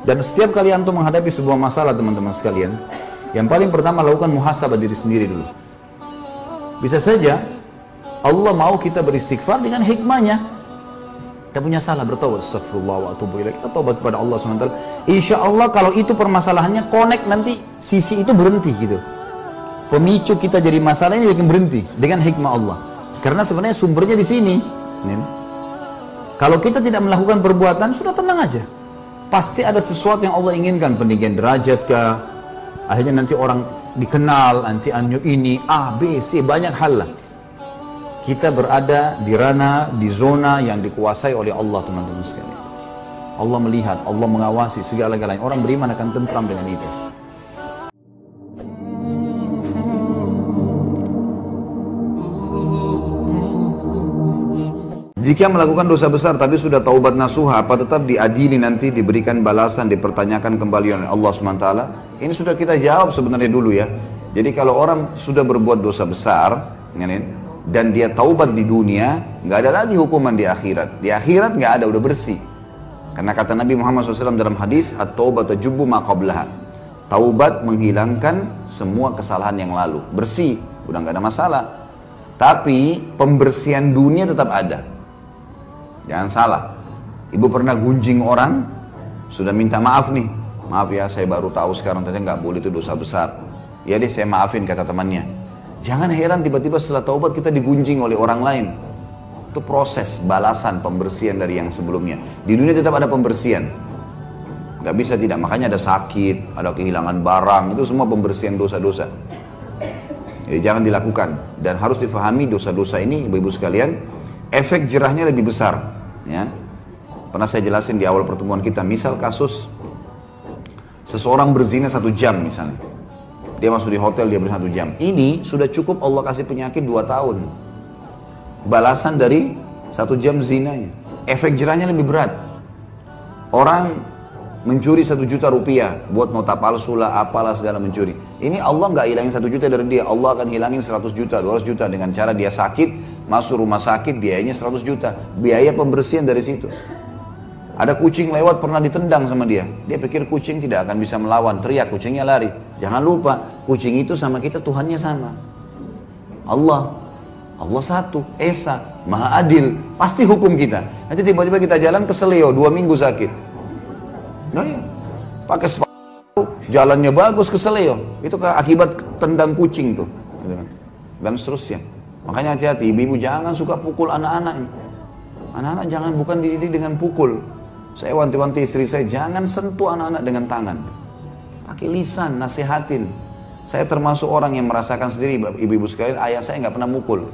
Dan setiap kali antum menghadapi sebuah masalah teman-teman sekalian, yang paling pertama lakukan muhasabah diri sendiri dulu. Bisa saja Allah mau kita beristighfar dengan hikmahnya. Kita punya salah, bertaubat, astagfirullah wa atubu ilaih, kita taubat kepada Allah SWT. Insya Allah kalau itu permasalahannya connect, nanti sisi itu berhenti gitu. Pemicu kita jadi masalahnya jadi berhenti dengan hikmah Allah. Karena sebenarnya sumbernya di sini. Kalau kita tidak melakukan perbuatan, sudah tenang aja. Pasti ada sesuatu yang Allah inginkan, peninggian derajat kah, akhirnya nanti orang dikenal, nanti anyo ini, A, B, C, banyak hal lah. Kita berada di ranah, di zona yang dikuasai oleh Allah teman-teman sekalian. Allah melihat, Allah mengawasi segala-galanya. Orang beriman akan tentram dengan itu. Jika melakukan dosa besar tapi sudah taubat nasuha, apa tetap diadili nanti, diberikan balasan, dipertanyakan kembali oleh Allah SWT? Ini sudah kita jawab sebenarnya dulu ya. Jadi kalau orang sudah berbuat dosa besar, dan dia taubat di dunia, nggak ada lagi hukuman di akhirat. Di akhirat nggak ada, udah bersih. Karena kata Nabi Muhammad SAW dalam hadis, at-taubat tajubbu ma qablaha. Taubat menghilangkan semua kesalahan yang lalu, bersih, udah nggak ada masalah. Tapi pembersihan dunia tetap ada. Jangan salah. Ibu pernah gunjing orang, sudah minta maaf nih. Maaf ya, saya baru tahu sekarang, ternyata nggak boleh, itu dosa besar. Ya deh, saya maafin, kata temannya. Jangan heran tiba-tiba setelah taubat kita digunjing oleh orang lain. Itu proses balasan pembersihan dari yang sebelumnya. Di dunia tetap ada pembersihan. Gak bisa tidak, makanya ada sakit, ada kehilangan barang, itu semua pembersihan dosa-dosa. Jadi jangan dilakukan. Dan harus difahami dosa-dosa ini, ibu-ibu sekalian, efek jerahnya lebih besar. Ya. Pernah saya jelasin di awal pertemuan kita, misal kasus seseorang berzina 1 jam misalnya. Dia masuk di hotel, dia berzina 1 jam. Ini sudah cukup Allah kasih penyakit 2 tahun. Balasan dari 1 jam zinanya. Efek jerahnya lebih berat. Orang mencuri 1 juta rupiah, buat nota palsu lah, apalah segala mencuri. Ini Allah nggak hilangin 1 juta dari dia. Allah akan hilangin 100 juta, 200 juta dengan cara dia sakit, masuk rumah sakit, biayanya 100 juta. Biaya pembersihan dari situ. Ada kucing lewat pernah ditendang sama dia. Dia pikir kucing tidak akan bisa melawan, teriak, kucingnya lari. Jangan lupa, kucing itu sama kita Tuhannya sama. Allah satu, Esa, Maha Adil, pasti hukum kita. Nanti tiba-tiba kita jalan ke Seleo, 2 minggu sakit. Nah ya, pakai sepatu, jalannya bagus ke Seleo. Itu akibat tendang kucing tuh. Dan seterusnya. Makanya hati-hati, ibu-ibu jangan suka pukul anak-anak. Anak-anak jangan, bukan dididik dengan pukul. Saya wanti-wanti istri saya, jangan sentuh anak-anak dengan tangan. Pakai lisan, nasihatin. Saya termasuk orang yang merasakan sendiri, ibu-ibu sekalian, ayah saya nggak pernah mukul.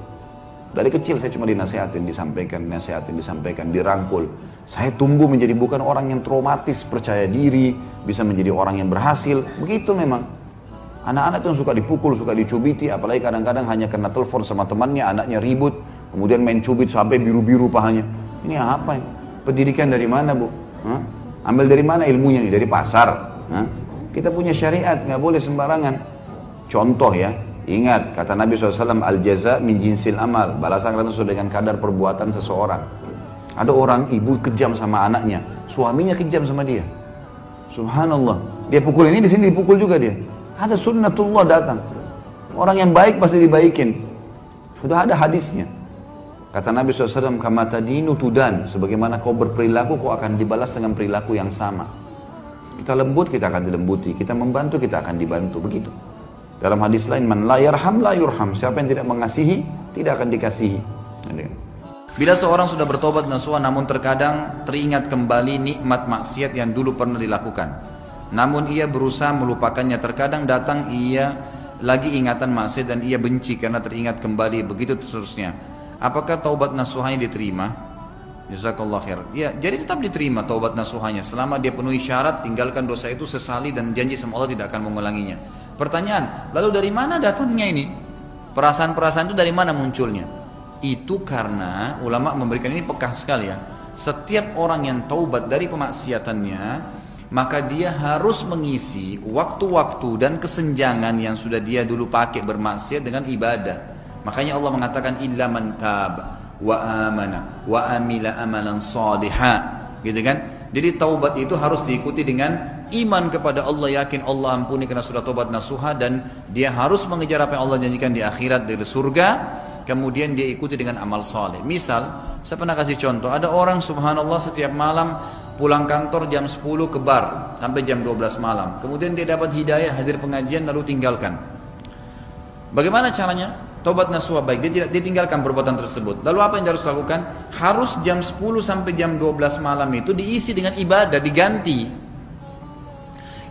Dari kecil saya cuma dinasihatin, disampaikan, dirangkul. Saya tumbuh menjadi bukan orang yang traumatis, percaya diri, bisa menjadi orang yang berhasil. Begitu memang. Anak-anak itu suka dipukul, suka dicubiti, apalagi kadang-kadang hanya karena telepon sama temannya, anaknya ribut, kemudian main cubit sampai biru-biru pahanya. Ini apa ya? Pendidikan dari mana, Bu? Hah? Ambil dari mana ilmunya nih? Dari pasar? Hah? Kita punya syariat, nggak boleh sembarangan. Contoh ya, ingat kata Nabi SAW, al-jaza min jinsil amal, balasan akan sesuai dengan kadar perbuatan seseorang. Ada orang ibu kejam sama anaknya, suaminya kejam sama dia. Subhanallah, dia pukul ini, di sini dipukul juga dia. Ada sunnatullah datang. Orang yang baik pasti dibaikin. Sudah ada hadisnya. Kata Nabi SAW, kama tadinu tudan, sebagaimana kau berperilaku, kau akan dibalas dengan perilaku yang sama. Kita lembut, kita akan dilembuti. Kita membantu, kita akan dibantu. Begitu. Dalam hadis lain, man la yarham la yurham. Siapa yang tidak mengasihi, tidak akan dikasihi. Bila seorang sudah bertobat nasuha, namun terkadang teringat kembali nikmat maksiat yang dulu pernah dilakukan. Namun ia berusaha melupakannya. Terkadang datang ia lagi ingatan maksiat dan ia benci karena teringat kembali. Begitu seterusnya. Apakah taubat nasuhanya diterima? Jazakallah khair. Ya, jadi tetap diterima taubat nasuhanya selama dia penuhi syarat, tinggalkan dosa itu, sesali dan janji sama Allah tidak akan mengulanginya. Pertanyaan, lalu dari mana datangnya ini? Perasaan-perasaan itu dari mana munculnya? Itu karena ulama memberikan ini pekah sekali ya. Setiap orang yang taubat dari pemaksiatannya, maka dia harus mengisi waktu-waktu dan kesenjangan yang sudah dia dulu pakai bermaksiat dengan ibadah. Makanya Allah mengatakan illa man tab wa amana wa amila amalan salihah, gitu kan? Jadi taubat itu harus diikuti dengan iman kepada Allah, yakin Allah ampuni karena sudah taubat nasuha, dan dia harus mengejar apa yang Allah janjikan di akhirat dari surga. Kemudian dia ikuti dengan amal saleh. Misal, saya pernah kasih contoh, ada orang subhanallah setiap malam pulang kantor jam 10 ke bar sampai jam 12 malam. Kemudian dia dapat hidayah, hadir pengajian lalu tinggalkan. Bagaimana caranya? Taubat nasuha baik, dia tidak ditinggalkan perbuatan tersebut. Lalu apa yang dia harus lakukan? Harus jam 10 sampai jam 12 malam itu diisi dengan ibadah, diganti.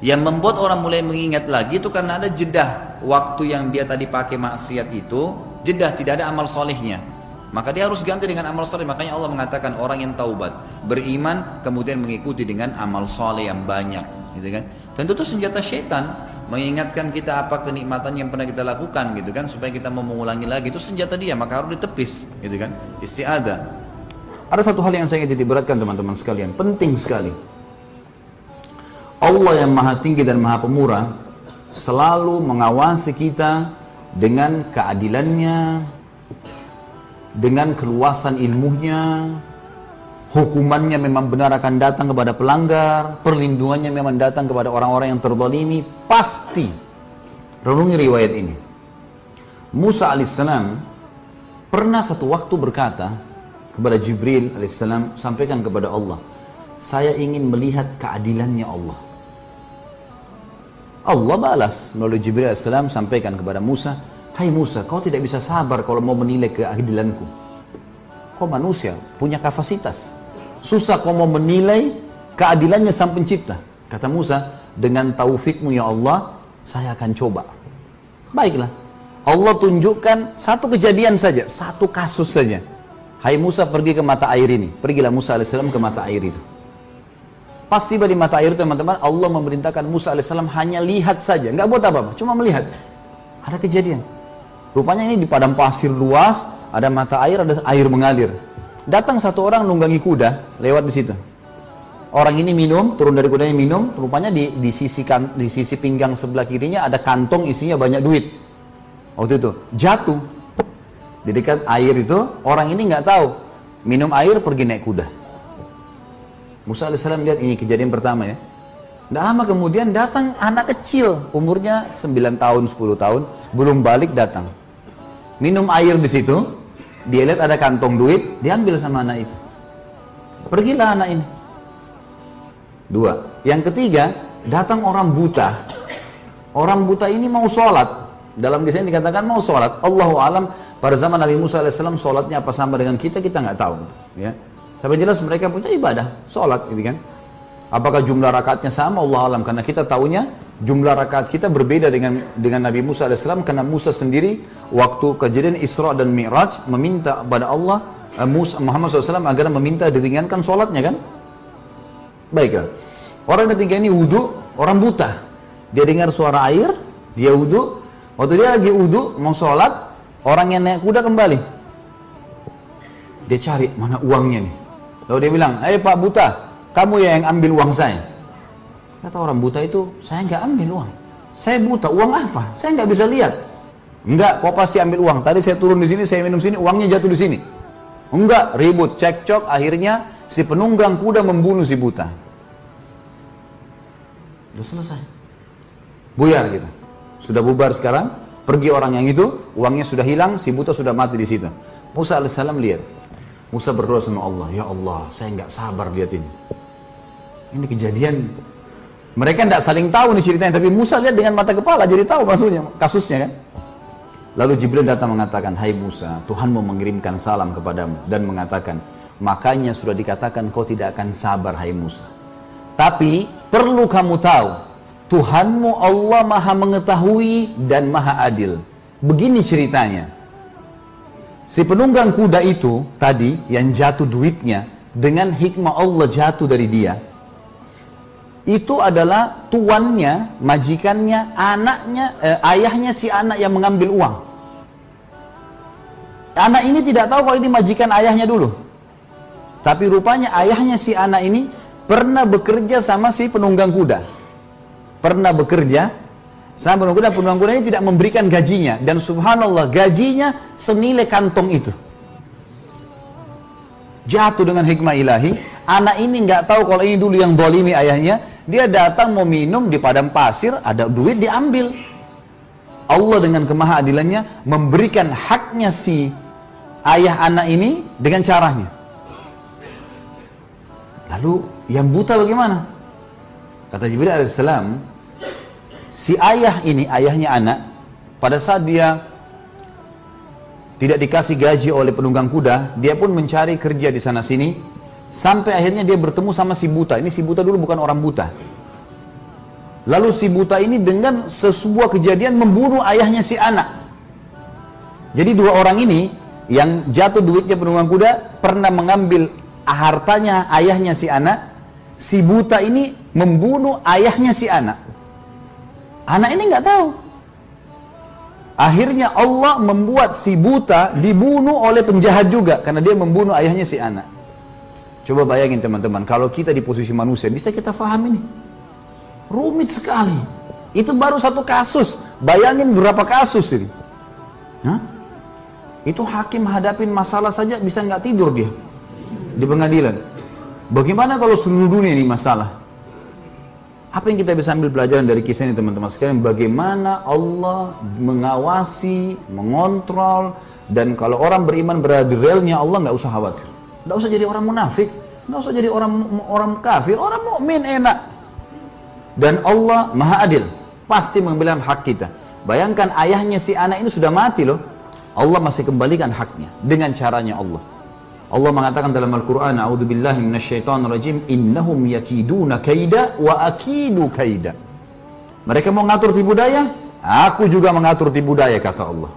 Yang membuat orang mulai mengingat lagi itu karena ada jedah waktu yang dia tadi pakai maksiat itu, jedah, tidak ada amal solehnya. Maka dia harus ganti dengan amal soleh. Makanya Allah mengatakan orang yang taubat, beriman, kemudian mengikuti dengan amal soleh yang banyak, gitu kan? Tentu itu senjata syaitan, mengingatkan kita apa kenikmatan yang pernah kita lakukan, gitu kan, supaya kita mau mengulangi lagi. Itu senjata dia, maka harus ditepis, gitu kan? Isti'adah. Ada satu hal yang saya ingin titik-beratkan teman-teman sekalian, penting sekali. Allah yang maha tinggi dan maha pemurah selalu mengawasi kita dengan keadilannya, dengan keluasan ilmunya. Hukumannya memang benar akan datang kepada pelanggar, perlindungannya memang datang kepada orang-orang yang terzalimi, pasti. Renungi riwayat ini. Musa alaihissalam pernah satu waktu berkata kepada Jibril alaihissalam, sampaikan kepada Allah, saya ingin melihat keadilannya Allah. Allah balas melalui Jibril alaihissalam, sampaikan kepada Musa, hai Musa, kau tidak bisa sabar kalau mau menilai keadilanku. Kau manusia, punya kapasitas. Susah kau mau menilai keadilannya sang pencipta. Kata Musa, dengan taufikmu ya Allah, saya akan coba. Baiklah. Allah tunjukkan satu kejadian saja, satu kasus saja. Hai Musa, pergi ke mata air ini. Pergilah Musa alaihissalam ke mata air itu. Pas tiba di mata air itu teman-teman, Allah memerintahkan Musa alaihissalam hanya lihat saja. Nggak buat apa-apa, cuma melihat. Ada kejadian. Rupanya ini di padang pasir luas, ada mata air, ada air mengalir. Datang satu orang nunggangi kuda, lewat di situ. Orang ini minum, turun dari kudanya minum. Rupanya di sisi pinggang sebelah kirinya ada kantong isinya banyak duit. Waktu itu jatuh di dekat air itu. Orang ini nggak tahu, minum air pergi naik kuda. Musa alaihissalam lihat, ini kejadian pertama ya. Tidak lama kemudian datang anak kecil, umurnya 9 tahun, 10 tahun, belum balik datang. Minum air di situ, dia lihat ada kantong duit, diambil sama anak itu. Pergilah anak ini. 2. Yang ketiga, datang orang buta. Orang buta ini mau sholat. Dalam desain dikatakan mau sholat. Allahu alam, pada zaman Nabi Musa alaihissalam sholatnya apa sama dengan kita nggak tahu. Ya. Tapi jelas mereka punya ibadah, sholat, gitu kan. Apakah jumlah rakaatnya sama? Allah alam, karena kita tahunya jumlah rakaat kita berbeda dengan Nabi Musa AS, karena Musa sendiri waktu kejadian Isra dan Mi'raj meminta kepada Allah Muhammad SAW agar meminta diringankan sholatnya kan. Baiklah, orang ketiga ini wudu, orang buta, dia dengar suara air, dia wudu. Waktu dia lagi wudu mau sholat, orang yang naik kuda kembali, dia cari mana uangnya nih. Lalu dia bilang, Pak buta, kamu yang ambil uang saya. Kata orang buta itu, saya nggak ambil uang. Saya buta, uang apa? Saya nggak bisa lihat. Enggak, kau pasti ambil uang. Tadi saya turun di sini, saya minum sini, uangnya jatuh di sini. Enggak, ribut, cekcok. Akhirnya si penunggang kuda membunuh si buta. Sudah selesai. Buyar kita. Sudah bubar sekarang. Pergi orang yang itu, uangnya sudah hilang, si buta sudah mati di situ. Musa alaihissalam lihat. Musa berdoa sama Allah, ya Allah, saya nggak sabar lihat ini. Ini kejadian. Mereka tidak saling tahu nih ceritanya, tapi Musa lihat dengan mata kepala, jadi tahu maksudnya, kasusnya kan. Lalu Jibril datang mengatakan, hai Musa, Tuhanmu mengirimkan salam kepadamu dan mengatakan, makanya sudah dikatakan kau tidak akan sabar, hai Musa. Tapi perlu kamu tahu, Tuhanmu Allah maha mengetahui dan maha adil. Begini ceritanya. Si penunggang kuda itu tadi yang jatuh duitnya, dengan hikmah Allah jatuh dari dia. Itu adalah tuannya, majikannya, anaknya, ayahnya si anak yang mengambil uang. Anak ini tidak tahu kalau ini majikan ayahnya dulu. Tapi rupanya ayahnya si anak ini pernah bekerja sama si penunggang kuda. Pernah bekerja sama penunggang kuda ini tidak memberikan gajinya. Dan subhanallah gajinya senilai kantong itu. Jatuh dengan hikmah ilahi. Anak ini nggak tahu kalau ini dulu yang dolimi ayahnya. Dia datang mau minum di padang pasir, ada duit diambil. Allah dengan kemahaadilannya memberikan haknya si ayah anak ini dengan caranya. Lalu yang buta bagaimana? Kata Jibril alaihissalam, si ayah ini, ayahnya anak, pada saat dia tidak dikasih gaji oleh penunggang kuda, dia pun mencari kerja di sana sini. Sampai akhirnya dia bertemu sama si buta. Ini si buta dulu bukan orang buta. Lalu si buta ini dengan sebuah kejadian membunuh ayahnya si anak. Jadi dua orang ini yang jatuh duitnya penunggang kuda pernah mengambil hartanya ayahnya si anak. Si buta ini membunuh ayahnya si anak. Anak ini nggak tahu. Akhirnya Allah membuat si buta dibunuh oleh penjahat juga karena dia membunuh ayahnya si anak. Coba bayangin teman-teman, kalau kita di posisi manusia, bisa kita paham ini? Rumit sekali. Itu baru satu kasus. Bayangin berapa kasus ini. Hah? Itu hakim hadapin masalah saja bisa nggak tidur dia di pengadilan. Bagaimana kalau seluruh dunia ini masalah? Apa yang kita bisa ambil pelajaran dari kisah ini teman-teman sekalian? Bagaimana Allah mengawasi, mengontrol, dan kalau orang beriman berada di relnya Allah, nggak usah khawatir. Nggak usah jadi orang munafik, nggak usah jadi orang kafir, orang mukmin enak. Dan Allah maha adil, pasti mengambil hak kita. Bayangkan ayahnya si anak ini sudah mati loh, Allah masih kembalikan haknya dengan caranya Allah. Allah mengatakan dalam Al-Quran, A'udzubillahi minasyaitonirrajim, innahum yakiduna kaida wa akidu kaida. Mereka mau ngatur tipu daya, aku juga mengatur tipu daya, kata Allah.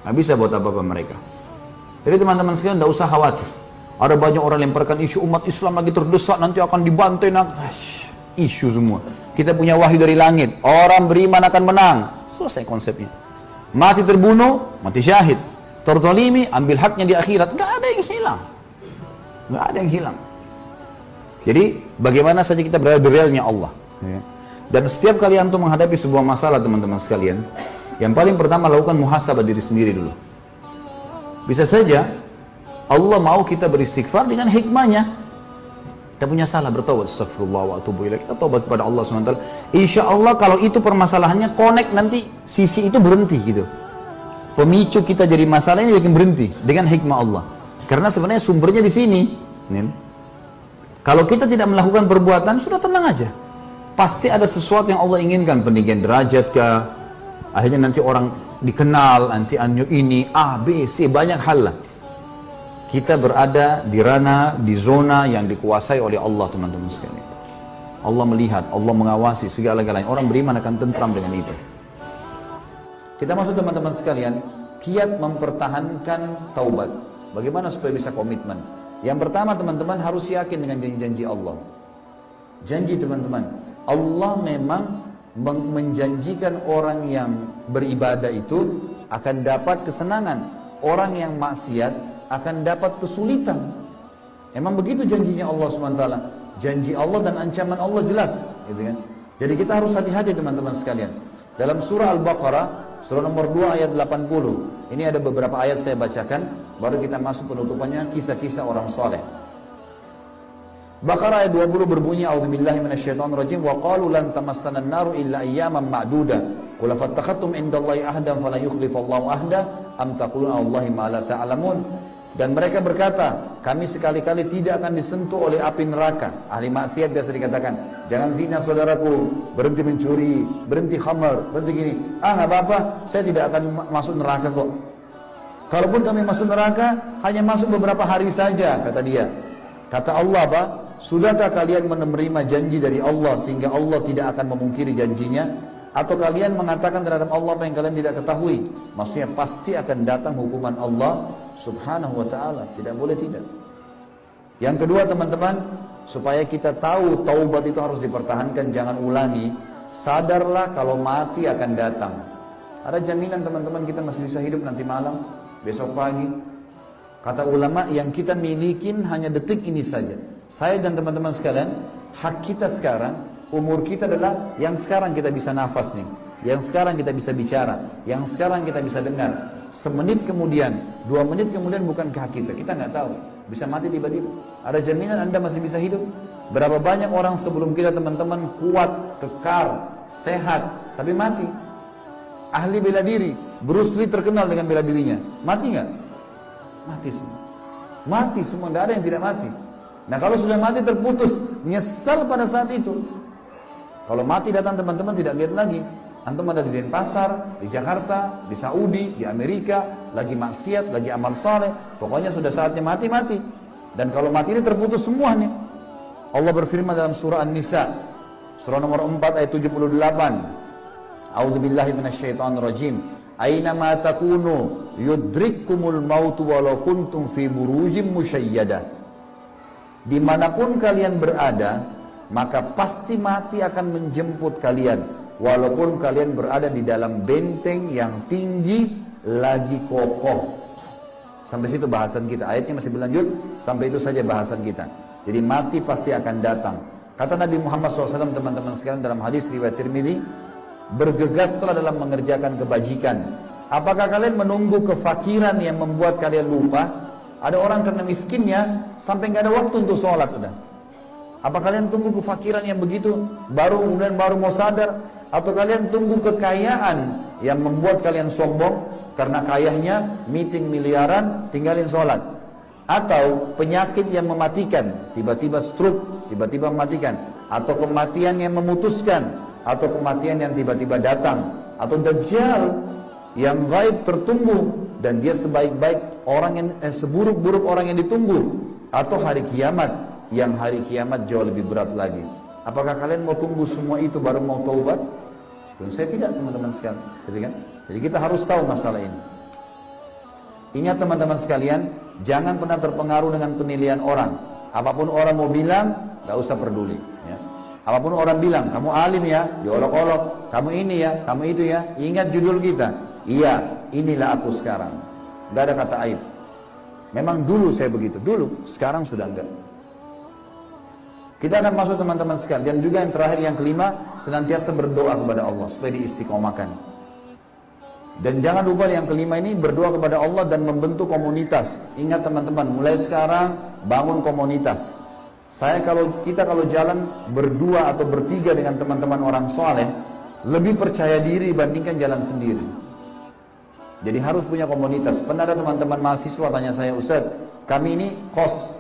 Nggak bisa buat apa-apa mereka. Jadi teman-teman sekalian, nggak usah khawatir. Ada banyak orang lemparkan isu umat Islam lagi terdesak, nanti akan dibantai. Isu semua. Kita punya wahyu dari langit. Orang beriman akan menang. Selesai konsepnya. Mati terbunuh, mati syahid. Tertolimi, ambil haknya di akhirat. Nggak ada yang hilang. Nggak ada yang hilang. Jadi, bagaimana saja kita berada di realnya Allah. Dan setiap kali antum menghadapi sebuah masalah teman-teman sekalian, yang paling pertama lakukan muhasabah diri sendiri dulu. Bisa saja Allah mau kita beristighfar dengan hikmahnya. Kita punya salah, bertobat, astagfirullah wa atubu ilaih. Kita tobat kepada Allah SWT. Insya Allah kalau itu permasalahannya connect, nanti sisi itu berhenti gitu. Pemicu kita jadi masalah ini jadi berhenti dengan hikmah Allah. Karena sebenarnya sumbernya di sini. Kalau kita tidak melakukan perbuatan, sudah tenang aja. Pasti ada sesuatu yang Allah inginkan, peninggian derajat kah? Akhirnya nanti orang dikenal, nanti anyo ini, A, B, C, banyak hal lah. Kita berada di ranah, di zona yang dikuasai oleh Allah teman-teman sekalian. Allah melihat, Allah mengawasi segala-galanya. Orang beriman akan tentram dengan itu. Kita masuk teman-teman sekalian, kiat mempertahankan taubat. Bagaimana supaya bisa komitmen? Yang pertama teman-teman harus yakin dengan janji-janji Allah. Janji teman-teman, Allah memang menjanjikan orang yang beribadah itu akan dapat kesenangan. Orang yang maksiat akan dapat kesulitan. Emang begitu janjinya Allah SWT. Janji Allah dan ancaman Allah jelas, gitu kan? Jadi kita harus hati-hati teman-teman sekalian. Dalam surah Al-Baqarah, surah nomor 2 ayat 80. Ini ada beberapa ayat saya bacakan, baru kita masuk penutupannya kisah-kisah orang saleh. Baqarah ayat 20 berbunyi, A'udzubillahi minasyaitonirrajim, wa qalu lan tamassana an-naru illa ayyaman ma'duda. Qul fattakhadtum indallahi ahdan fala yukhlifallahu ahda am taquluna Allahi ma la ta'lamun. Dan mereka berkata, kami sekali-kali tidak akan disentuh oleh api neraka. Ahli maksiat biasa dikatakan, jangan zina saudaraku, berhenti mencuri, berhenti khamar, berhenti gini. Nggak apa-apa, saya tidak akan masuk neraka kok. Kalaupun kami masuk neraka, hanya masuk beberapa hari saja, kata dia. Kata Allah apa? Sudahkah kalian menerima janji dari Allah sehingga Allah tidak akan memungkiri janjinya? Atau kalian mengatakan terhadap Allah apa yang kalian tidak ketahui? Maksudnya pasti akan datang hukuman Allah subhanahu wa ta'ala. Tidak boleh tidak. Yang kedua teman-teman, supaya kita tahu taubat itu harus dipertahankan, jangan ulangi. Sadarlah kalau mati akan datang. Ada jaminan teman-teman kita masih bisa hidup nanti malam, besok pagi. Kata ulama, yang kita milikin hanya detik ini saja. Saya dan teman-teman sekalian, hak kita sekarang, umur kita adalah yang sekarang kita bisa nafas nih, yang sekarang kita bisa bicara, yang sekarang kita bisa dengar. semenit kemudian, 2 menit kemudian bukan ke hak kita nggak tahu. Bisa mati tiba-tiba. Ada jaminan Anda masih bisa hidup? Berapa banyak orang sebelum kita teman-teman kuat, kekal, sehat, tapi mati. Ahli bela diri, Bruce Lee terkenal dengan bela dirinya. Mati nggak? Mati semua. Mati semua, nggak ada yang tidak mati. Nah kalau sudah mati terputus, nyesal pada saat itu. Kalau mati datang teman-teman tidak lihat lagi. Antum ada di Denpasar, di Jakarta, di Saudi, di Amerika, lagi maksiat, lagi amal saleh. Pokoknya sudah saatnya mati-mati. Dan kalau mati ini terputus semua nih. Allah berfirman dalam surah An-Nisa, surah nomor 4 ayat 78. A'udzubillahi minasyaitonirrajim. Aina ma takunu yudrikkumul mautu walau kuntum fi burujim musyayyadah. Dimanapun kalian berada, maka pasti mati akan menjemput kalian, walaupun kalian berada di dalam benteng yang tinggi lagi kokoh. Sampai situ bahasan kita. Ayatnya masih berlanjut, sampai itu saja bahasan kita. Jadi mati pasti akan datang. Kata Nabi Muhammad SAW, teman-teman sekalian, dalam hadis riwayat Tirmidzi, bergegaslah dalam mengerjakan kebajikan. Apakah kalian menunggu kefakiran yang membuat kalian lupa? Ada orang karena miskinnya sampai nggak ada waktu untuk sholat udah. Apa kalian tunggu kefakiran yang begitu kemudian baru mau sadar? Atau kalian tunggu kekayaan yang membuat kalian sombong karena kayahnya meeting miliaran tinggalin sholat? Atau penyakit yang mematikan, tiba-tiba stroke, tiba-tiba mematikan? Atau kematian yang memutuskan? Atau kematian yang tiba-tiba datang? Atau dajjal yang gaib tertunggu dan dia sebaik-baik orang yang seburuk-buruk orang yang ditunggu? Atau hari kiamat yang hari kiamat jauh lebih berat lagi? Apakah kalian mau tunggu semua itu baru mau taubat? Saya tidak, teman-teman sekalian, gitu kan? Jadi kita harus tahu masalah ini. Ingat teman-teman sekalian, jangan pernah terpengaruh dengan penilaian orang. Apapun orang mau bilang, gak usah peduli ya. Apapun orang bilang, kamu alim ya, diolok-olok, kamu ini ya, kamu itu ya. Ingat judul kita, iya, inilah aku sekarang. Gak ada kata aib. Memang dulu saya begitu, dulu, sekarang sudah enggak. Kita akan masuk teman-teman sekalian. Dan juga yang terakhir, yang kelima, senantiasa berdoa kepada Allah supaya diistiqomahkan. Dan jangan lupa yang kelima ini, berdoa kepada Allah dan membentuk komunitas. Ingat teman-teman, mulai sekarang bangun komunitas. Kita kalau jalan berdua atau bertiga dengan teman-teman orang soleh, lebih percaya diri dibandingkan jalan sendiri. Jadi harus punya komunitas. Pernah ada teman-teman mahasiswa tanya saya, Ustaz, kami ini kos.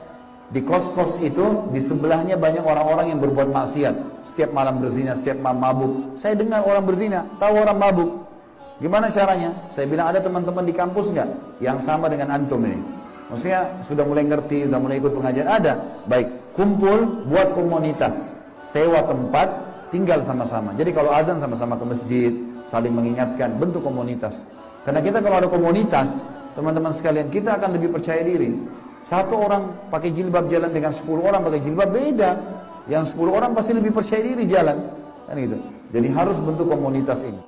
Di kos-kos itu, di sebelahnya banyak orang-orang yang berbuat maksiat. Setiap malam berzina, setiap malam mabuk. Saya dengar orang berzina, tahu orang mabuk. Gimana caranya? Saya bilang, ada teman-teman di kampus nggak yang sama dengan antum ini? Maksudnya sudah mulai ngerti, sudah mulai ikut pengajian? Ada. Baik, kumpul, buat komunitas, sewa tempat, tinggal sama-sama. Jadi kalau azan sama-sama ke masjid, saling mengingatkan, bentuk komunitas. Karena kita kalau ada komunitas, teman-teman sekalian, kita akan lebih percaya diri. Satu orang pakai jilbab jalan dengan 10 orang pakai jilbab, beda. Yang 10 orang pasti lebih percaya diri jalan, kan gitu. Jadi harus bentuk komunitas ini.